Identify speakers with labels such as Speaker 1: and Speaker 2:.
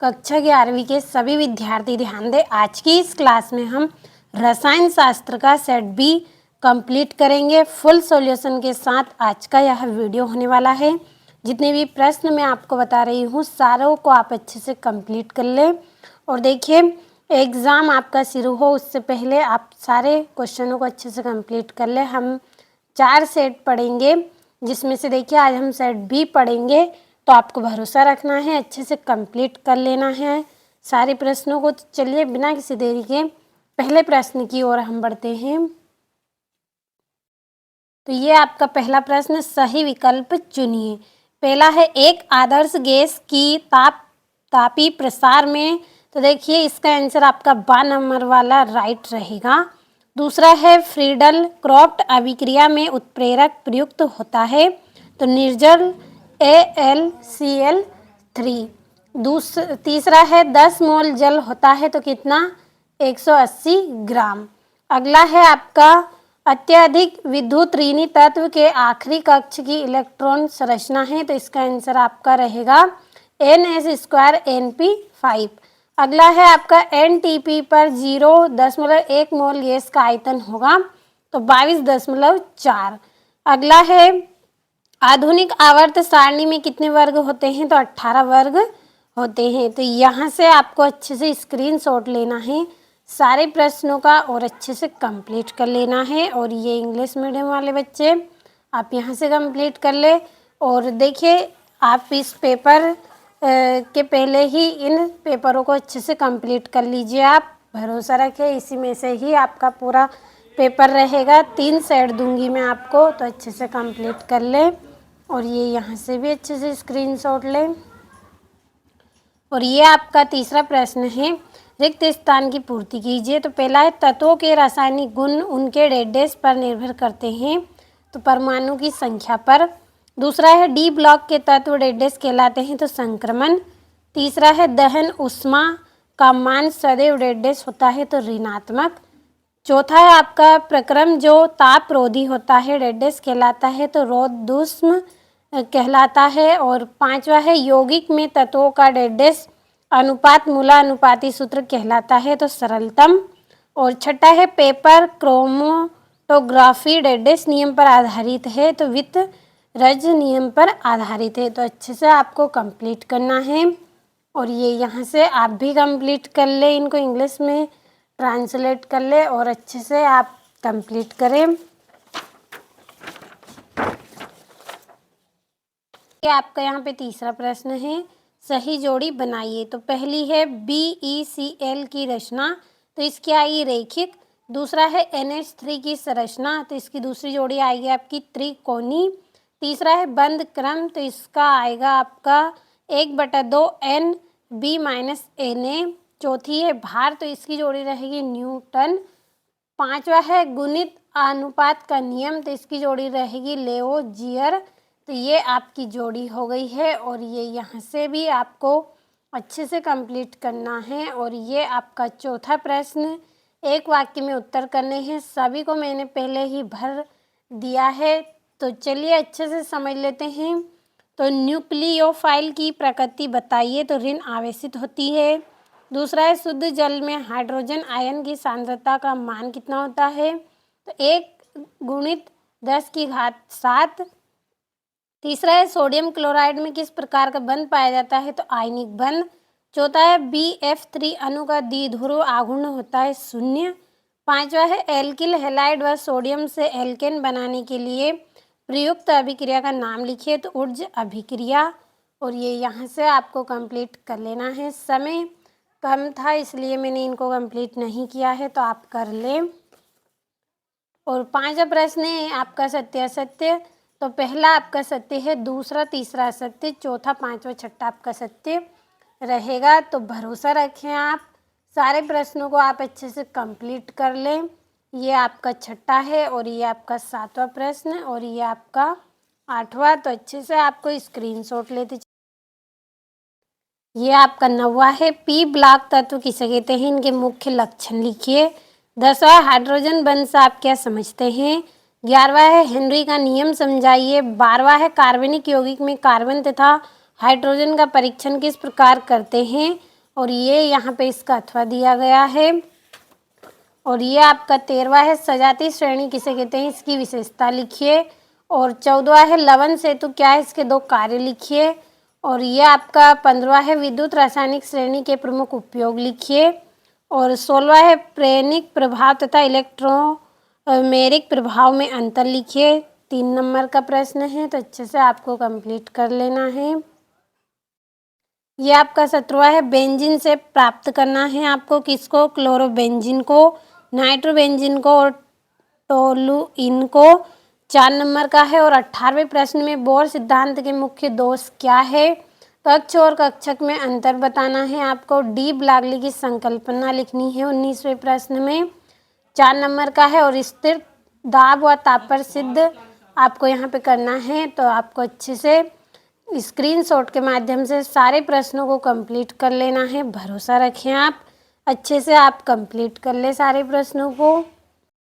Speaker 1: कक्षा 11वीं के सभी विद्यार्थी ध्यान दें। आज की इस क्लास में हम रसायन शास्त्र का सेट बी कंप्लीट करेंगे फुल सॉल्यूशन के साथ। आज का यह वीडियो होने वाला है। जितने भी प्रश्न मैं आपको बता रही हूँ सारों को आप अच्छे से कंप्लीट कर लें। और देखिए, एग्ज़ाम आपका शुरू हो उससे पहले आप सारे क्वेश्चनों को अच्छे से कंप्लीट कर लें। हम 4 सेट पढ़ेंगे, जिसमें से देखिए आज हम सेट बी पढ़ेंगे। तो आपको भरोसा रखना है, अच्छे से कंप्लीट कर लेना है सारे प्रश्नों को। चलिए बिना किसी देरी के पहले प्रश्न की ओर हम बढ़ते हैं। तो ये आपका पहला प्रश्न, सही विकल्प चुनिए। पहला है एक आदर्श गैस की तापी प्रसार में। तो देखिए इसका आंसर आपका 12 नंबर वाला राइट रहेगा। दूसरा है फ्रीडल क्रॉफ्ट अभिक्रिया में उत्प्रेरक प्रयुक्त होता है। तो निर्जल AlCl3। तीसरा है 10 मोल जल होता है तो कितना, 180 ग्राम। अगला है आपका अत्यधिक विद्युत ऋणी तत्व के आखिरी कक्ष की इलेक्ट्रॉन संरचना है। तो इसका आंसर आपका रहेगा NS2Np5। अगला है आपका NTP पर 0.1 मोल गैस का आयतन होगा तो 22.4। अगला है आधुनिक आवर्त सारणी में कितने वर्ग होते हैं, तो 18 वर्ग होते हैं। तो यहाँ से आपको अच्छे से स्क्रीनशॉट लेना है सारे प्रश्नों का और अच्छे से कंप्लीट कर लेना है। और ये इंग्लिश मीडियम वाले बच्चे आप यहाँ से कंप्लीट कर ले। और देखिए आप इस पेपर के पहले ही इन पेपरों को अच्छे से कंप्लीट कर लीजिए। आप भरोसा रखें, इसी में से ही आपका पूरा पेपर रहेगा। 3 सेट दूंगी मैं आपको, तो अच्छे से कंप्लीट कर ले। और ये यहाँ से भी अच्छे से स्क्रीनशॉट लें। और ये आपका तीसरा प्रश्न है, रिक्त स्थान की पूर्ति कीजिए। तो पहला है तत्वों के रासायनिक गुण उनके डैश पर निर्भर करते हैं, तो परमाणु की संख्या पर। दूसरा है डी ब्लॉक के तत्व डैश कहलाते हैं, तो संक्रमण। तीसरा है दहन ऊष्मा का मान सदैव डैश होता है, तो ऋणात्मक। चौथा है आपका प्रक्रम जो तापरोधी होता है डैश कहलाता है, तो रोधूष्म कहलाता है। और 5वां है यौगिक में तत्वों का डैश अनुपात मूलानुपाती सूत्र कहलाता है, तो सरलतम। और छठा है पेपर क्रोमोटोग्राफी डैश नियम पर आधारित है, तो वितरज नियम पर आधारित है। तो अच्छे से आपको कंप्लीट करना है। और ये यहाँ से आप भी कंप्लीट कर ले, इनको इंग्लिश में ट्रांसलेट कर ले और अच्छे से आप कंप्लीट करें। आपका यहाँ पे तीसरा प्रश्न है, सही जोड़ी बनाइए। तो पहली है BeCl की रचना, तो इसकी आएगी रेखिक। दूसरा है NH3 की संरचना, तो इसकी दूसरी जोड़ी आएगी आपकी त्रिकोणी। तीसरा है बंद क्रम, तो इसका आएगा आपका 1/2 Nb-Na। चौथी है भार, तो इसकी जोड़ी रहेगी न्यूटन। 5वां है गुणित अनुपात का नियम, तो इसकी जोड़ी रहेगी लेओजीयर। तो ये आपकी जोड़ी हो गई है। और ये यहाँ से भी आपको अच्छे से कंप्लीट करना है। और ये आपका चौथा प्रश्न, एक वाक्य में उत्तर करने हैं। सभी को मैंने पहले ही भर दिया है, तो चलिए अच्छे से समझ लेते हैं। तो न्यूक्लियोफाइल की प्रकृति बताइए, तो ऋण आवेशित होती है। दूसरा है शुद्ध जल में हाइड्रोजन आयन की सांद्रता का मान कितना होता है, तो 1×10⁷। तीसरा है सोडियम क्लोराइड में किस प्रकार का बंध पाया जाता है, तो आयनिक बंध। चौथा है BF3 अणु का द्विध्रुव आघूर्ण होता है 0। 5वां है एल्किल हैलाइड व सोडियम से एल्केन बनाने के लिए प्रयुक्त अभिक्रिया का नाम लिखिए, तो ऊर्ज अभिक्रिया। और ये यहाँ से आपको कंप्लीट कर लेना है। समय कम था इसलिए मैंने इनको कंप्लीट नहीं किया है, तो आप कर लें। और 5वां प्रश्न है आपका सत्य असत्य। तो पहला आपका सत्य है, दूसरा तीसरा असत्य, चौथा पांचवा छठा आपका सत्य रहेगा। तो भरोसा रखें, आप सारे प्रश्नों को आप अच्छे से कंप्लीट कर लें। ये आपका छठा है और ये आपका 7वां प्रश्न और ये आपका 8वां। तो अच्छे से आपको स्क्रीनशॉट लेते। ये आपका 9वां है, पी ब्लॉक तत्व किसे कहते हैं, इनके मुख्य लक्षण लिखिए। 10वां हाइड्रोजन बंध से आप क्या समझते हैं। 11वां है हेनरी का नियम समझाइए। 12वां है कार्बनिक यौगिक में कार्बन तथा हाइड्रोजन का परीक्षण किस प्रकार करते हैं, और ये यहाँ पे इसका अथवा दिया गया है। और ये आपका 13वां है सजातीय श्रेणी किसे कहते हैं, इसकी विशेषता लिखिए। और 14वां है लवण सेतु क्या है, इसके 2 कार्य लिखिए। और ये आपका 15वां है विद्युत रासायनिक श्रेणी के प्रमुख उपयोग लिखिए। और 16वां है प्रेरणिक प्रभाव तथा इलेक्ट्रोमेरिक प्रभाव में अंतर लिखिए। 3 नंबर का प्रश्न है, तो अच्छे से आपको कंप्लीट कर लेना है। ये आपका 17वां है बेंजीन से प्राप्त करना है आपको किसको, क्लोरोबेंजीन को, नाइट्रोबेंजीन को और टोलुइन को। 4 नंबर का है। और 18वें प्रश्न में बोर सिद्धांत के मुख्य दोष क्या है, कक्ष और कक्षक में अंतर बताना है आपको। डी ब्लागली की संकल्पना लिखनी है 19वें प्रश्न में। 4 नंबर का है। और स्थिर दाब व ताप पर सिद्ध आपको यहाँ पे करना है, तो आपको अच्छे से स्क्रीनशॉट के माध्यम से सारे प्रश्नों को कंप्लीट कर लेना है। भरोसा रखें, आप अच्छे से आप कंप्लीट कर ले सारे प्रश्नों को।